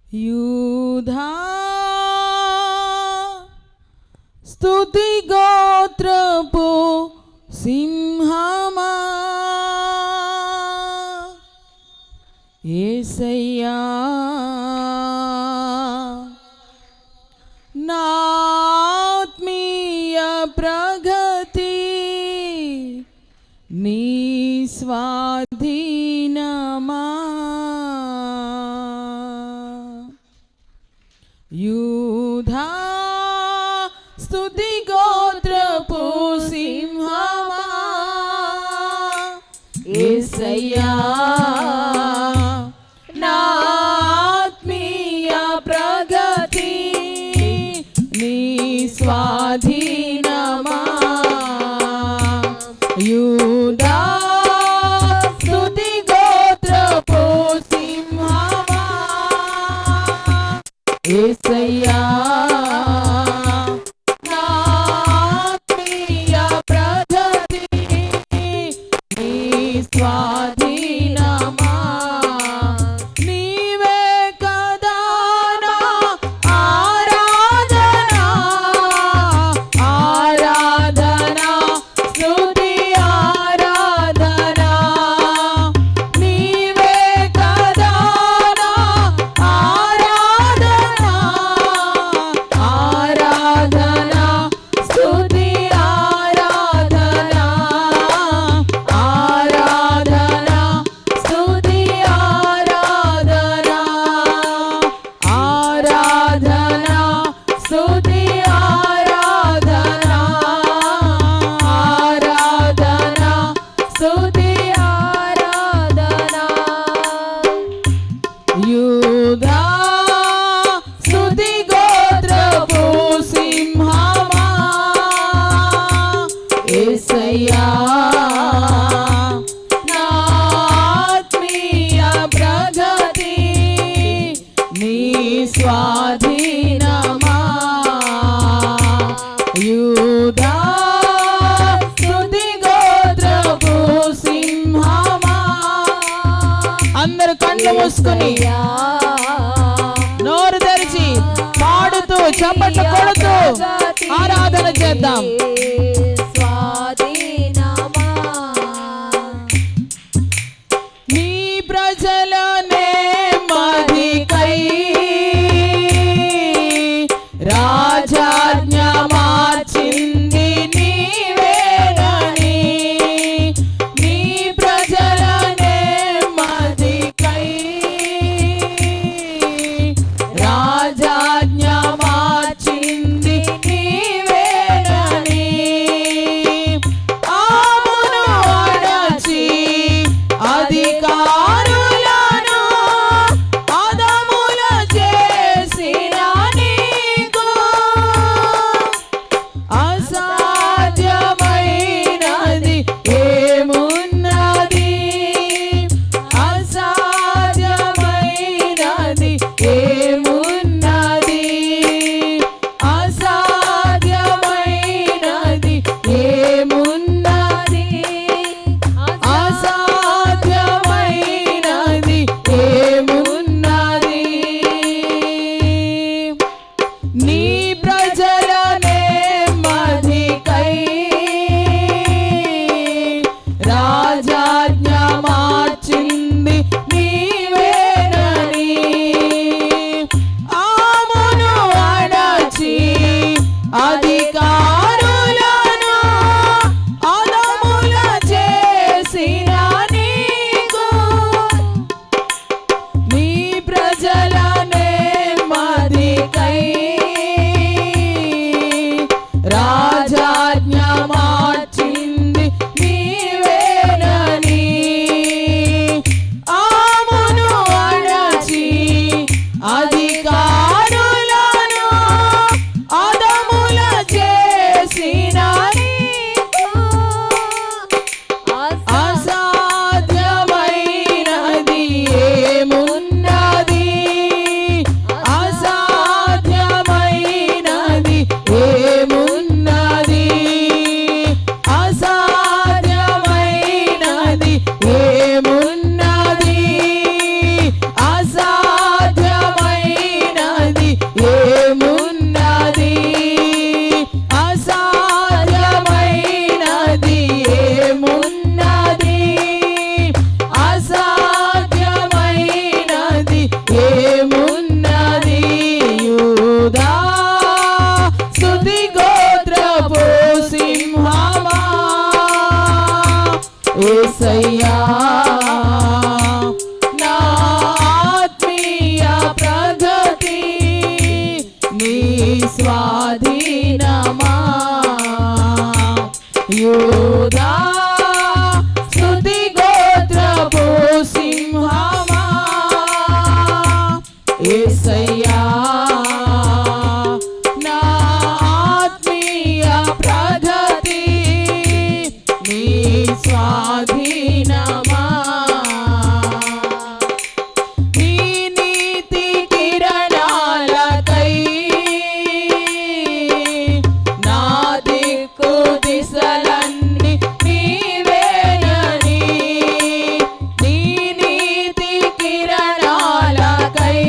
యూదా స్తుతి గోత్రపు సింహమా యేసయ్యా నా ఆత్మీయ ప్రగతి నీ స్వాధీనమా యూదా స్తుతి గోత్రపు సింహమా యేసయ్యా నా ఆత్మీయ ప్రగతి నీ స్వాధీనమా యూదా స్తుతి గోత్రపు సింహమా యేసయ్యా నా ఆత్మీయ ప్రగతి నీ స్వాధీనమా నీవే కదా నా ఆరాధన ఆరాధన స్తుతి ఆరాధన నీవే కదా నా ఆరాధన ఆరాధన స్తుతి ఆరాధన ఆరాధన స్తుతి ఆరాధన ఆరాధన స్తుతి ఆరాధన ఆరాధన స్తుతి ఆరాధన యూదా స్తుతి గోత్రపు సింహమా యేసయ్యా నా ఆత్మీయ ప్రగతి నీ స్వాధీనమా యూదా స్తుతి గోత్రపు సింహమా అందరు కళ్ళు మూసుకుని నోరు తెరిచి పాడుతూ చప్పట్లు కొడుతూ ఆరాధన చేద్దాం. నీ ప్రజలనే మదికై రాజాజ్ఞ మార్చింది నీవేనని నీ ప్రజలనే మదికై రాజాజ్ఞ మార్చింది నీవేనని ఆమును అణచి అధికారులను అదముల చేసిన నీకు అసాధ్యమైనది ఏమున్నది అసాధ్యమైనది ఏమున్నది అసాధ్యమైనది ఏమున్నది అసాధ్యమైనది ఏమున్నది నీ ప్రజలనే మదికై రాజాజ్ఞ మార్చింది నీవేనని ఏమున్నది యూదా స్తుతి గోత్రపు సింహమా యేసయ్యా నా ఆత్మీయ ప్రగతి నీ స్వాధీనమా యూదా స్తుతి గోత్రపు సింహమా యేసయ్యా నా ఆత్మీయ ప్రగతి నీ స్వాధీనమా నీ నీతి కిరణాలకై నా దిక్కు దిశలన్నీ నీవేనని నీ నీతి కిరణాలకై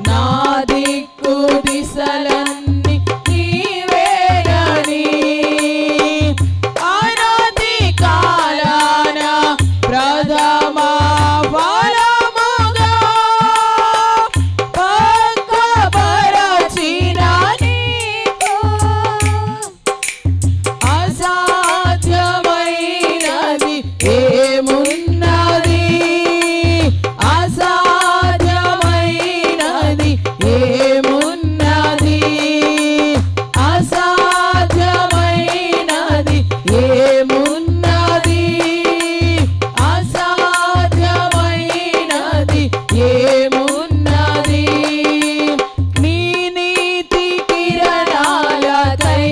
నా దిక్కు దిశలన్నీ నీవేనని అనతి కాలాన ప్రథమ ఫలముగా పక్కపరచిన నీకు అసాధ్యమైనది ఏమున్నది అసాధ్యమైనది ఏమున్నది అసాధ్యమైనది ఏమున్నది అసాధ్యమైనది ఏమున్నది నీ నీతి కిరణాలకై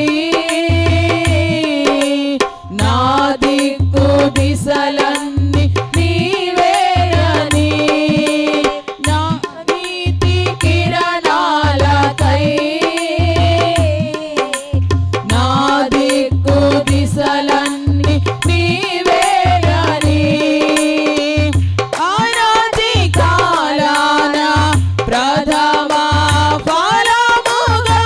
నా దిక్కు దిశలన్నీ నీవేనని నా నీతి కిరణాలకై నా దిక్కు దిశలన్నీ నీవేనని అనతి కాలాన ప్రథమ ఫలముగా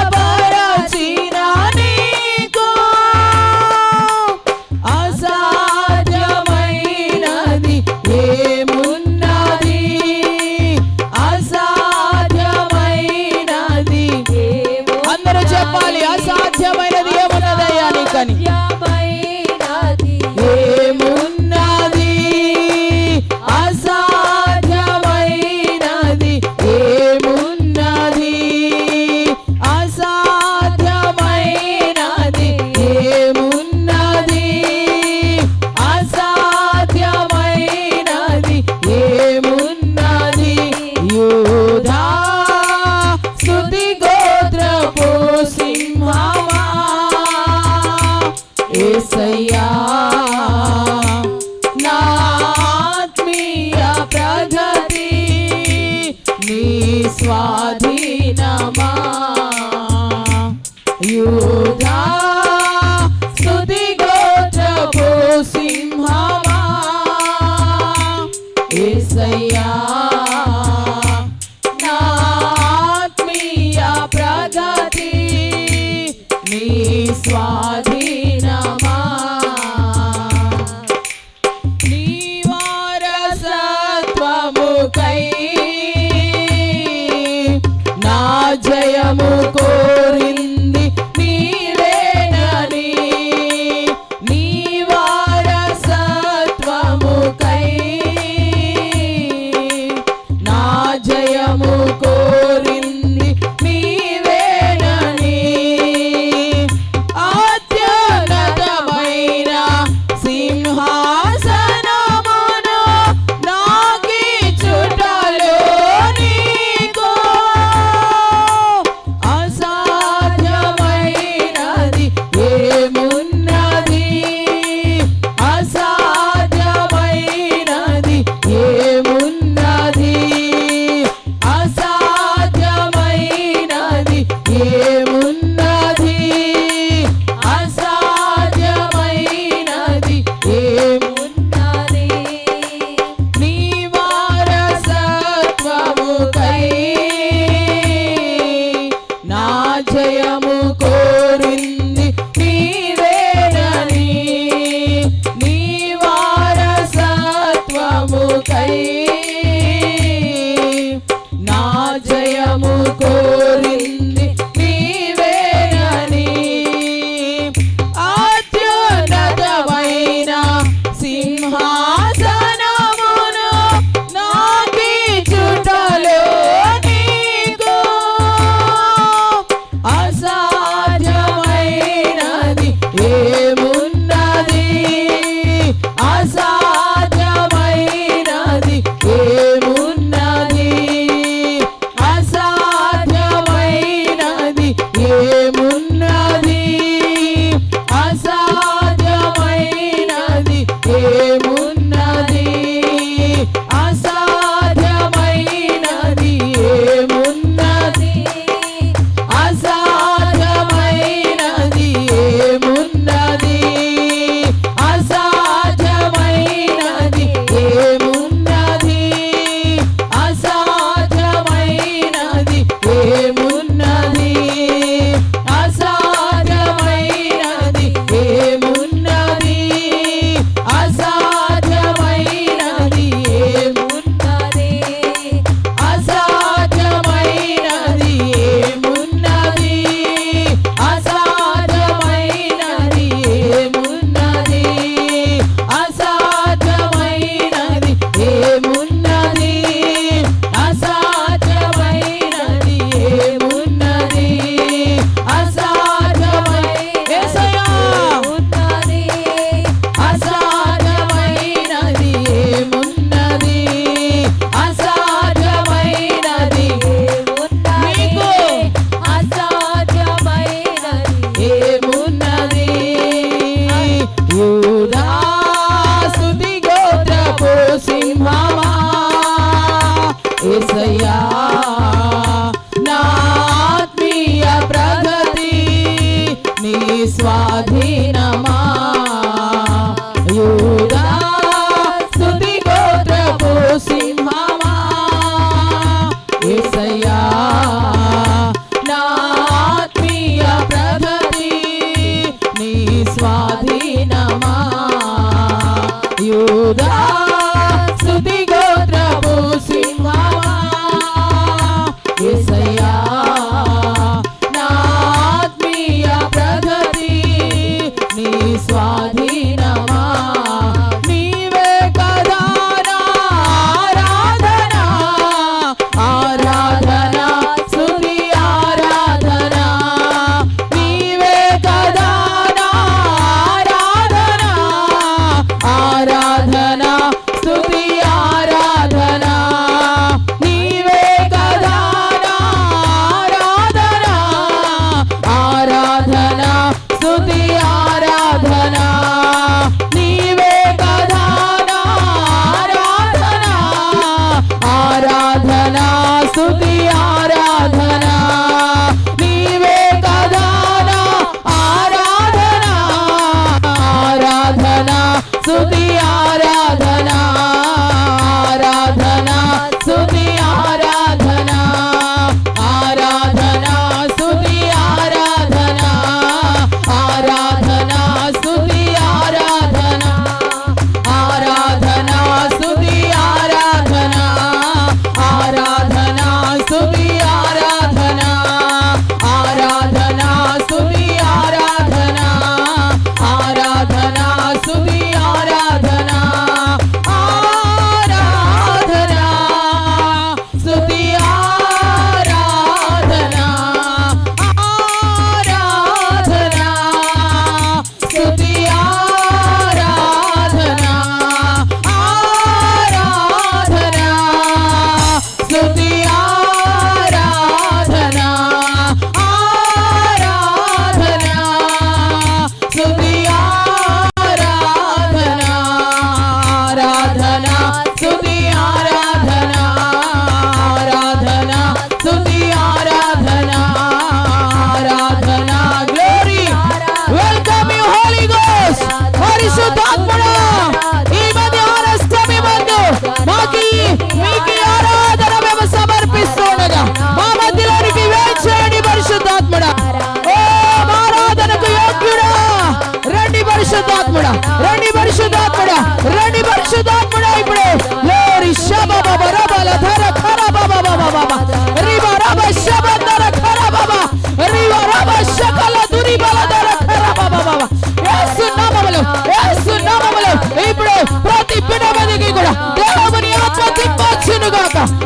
పక్కపరచిన నీకు అసాధ్యమైనది ఏమున్నది అసాధ్యమైనది అందరూ చెప్పాలి అసాధ్యమైనది ఏమున్నదయ్యా నీకని ఏమున్నది అసాధ్యమైనది ఏమున్నది అసాధ్యమైనది ఏమున్నది అసాధ్యమైనది ఏమున్నది యూదా స్తుతి గోత్రపు సింహమా యేసయ్యా నా ఆత్మీయ ప్రగతి నీ స్వాధీనమా యూదా స్తుతి గోత్రపు సింహమా యేసయ్యా నా ఆత్మీయ ప్రగతి నీ స్వాధీనమా నీ వారసత్వముకై నా జయము కోరింది నీవేనని నీ వారసత్వముకై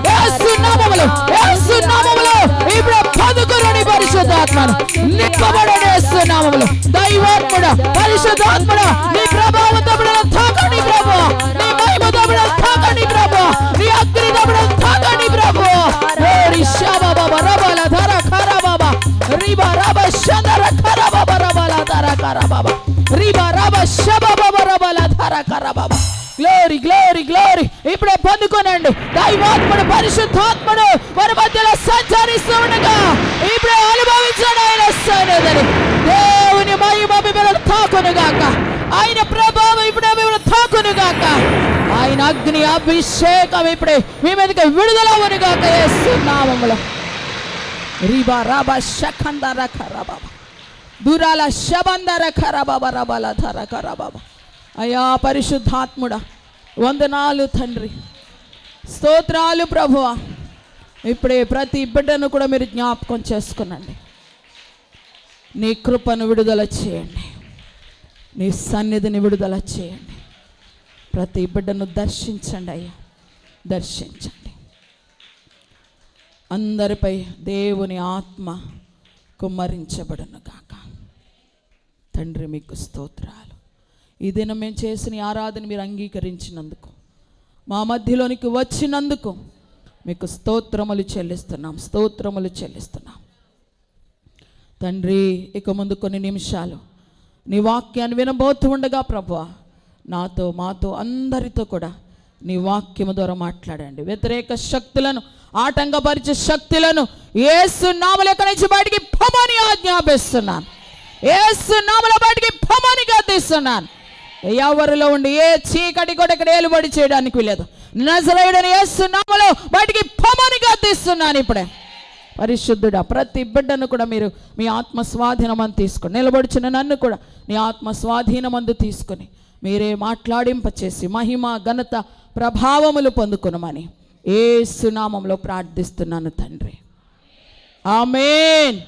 యేసు నామములో, యేసు నామములో ఇప్పుడు పొందుకుని పరిశుద్ధాత్మను నింపబడండి. యేసు నామములో దైవాత్ముడా, పరిశుద్ధాత్ముడా, నీ ప్రభావంతో బిడ్డలను తాకండి ప్రభువా, నీ మహిమతో బిడ్డలను తాకండి ప్రభువా, నీ అగ్నితో బిడ్డలను తాకండి ప్రభువా. ఓరి షాబాబా రబల ధర ఖరాబాబా రిబా రబ షందర ఖరాబాబా రబల ధర ఖరాబాబా రిబా రబ షబాబా రబల ధర ఖరాబాబా. Glory glory glory. ఇప్పుడే పొందుకోనండి. దైవాత్ముడు, పరిశుద్ధాత్ముడు మన మధ్యలో సంచరిస్తూ ఉండగా ఇప్పుడే అనుభవించండి ఆయన సన్నిధిని. దేవుని మహిమ మిమ్మల్ని తాకునుగాక, ఆయన ప్రభావం ఇప్పుడే మిమ్మల్ని తాకునుగాక, ఆయన అగ్ని అభిషేకం ఇప్పుడే మీ మీదకి విడుదల అవునుగాక యేసు నామములో. రిబా రబ షకందర ఖరాబాబా దురాల శబందర ఖరాబాబా రబల ధర ఖరాబాబా. అయ్యా పరిశుద్ధాత్ముడా, వందనాలు తండ్రి, స్తోత్రాలు ప్రభువా. ఇప్పుడే ప్రతి బిడ్డను కూడా మీరు జ్ఞాపకం చేసుకునండి. నీ కృపను విడుదల చేయండి, నీ సన్నిధిని విడుదల చేయండి. ప్రతి బిడ్డను దర్శించండి అయ్యా, దర్శించండి. అందరిపై దేవుని ఆత్మ కుమ్మరించబడును గాక. తండ్రి మీకు స్తోత్రాలు. ఈ దినం మేము చేసిన ఆరాధన మీరు అంగీకరించినందుకు, మా మధ్యలోనికి వచ్చినందుకు మీకు స్తోత్రములు చెల్లిస్తున్నాం, స్తోత్రములు చెల్లిస్తున్నాం తండ్రి. ఇక ముందు కొన్ని నిమిషాలు నీ వాక్యాన్ని వినబోతూ ఉండగా ప్రభువా, నాతో మాతో అందరితో కూడా నీ వాక్యము ద్వారా మాట్లాడండి. వ్యతిరేక శక్తులను, ఆటంకపరిచే శక్తులను యేసు నామములో ఎక్కడి నుంచి బయటికి పొమ్మని ఆజ్ఞాపిస్తున్నాను. యేసు నామములో బయటికి పొమ్మని గద్దిస్తున్నాను. ఎవరిలో ఉండి ఏ చీకటి కూడా ఇక్కడ ఏలుబడి చేయడానికి లేదు. నజరేయుడైన యేసు నామములో బయటికి పొమ్మని గద్దిస్తున్నాను. ఇప్పుడే పరిశుద్ధుడా, ప్రతి బిడ్డను కూడా మీరు మీ ఆత్మ స్వాధీనమందు తీసుకొని, నిలబడుచున్న నన్ను కూడా నీ ఆత్మ స్వాధీనమందు తీసుకొని మీరే మాట్లాడింపచేసి మహిమ ఘనత ప్రభావములు పొందుకొనమని యేసు నామములో ప్రార్థిస్తున్నాను తండ్రి. ఆమేన్.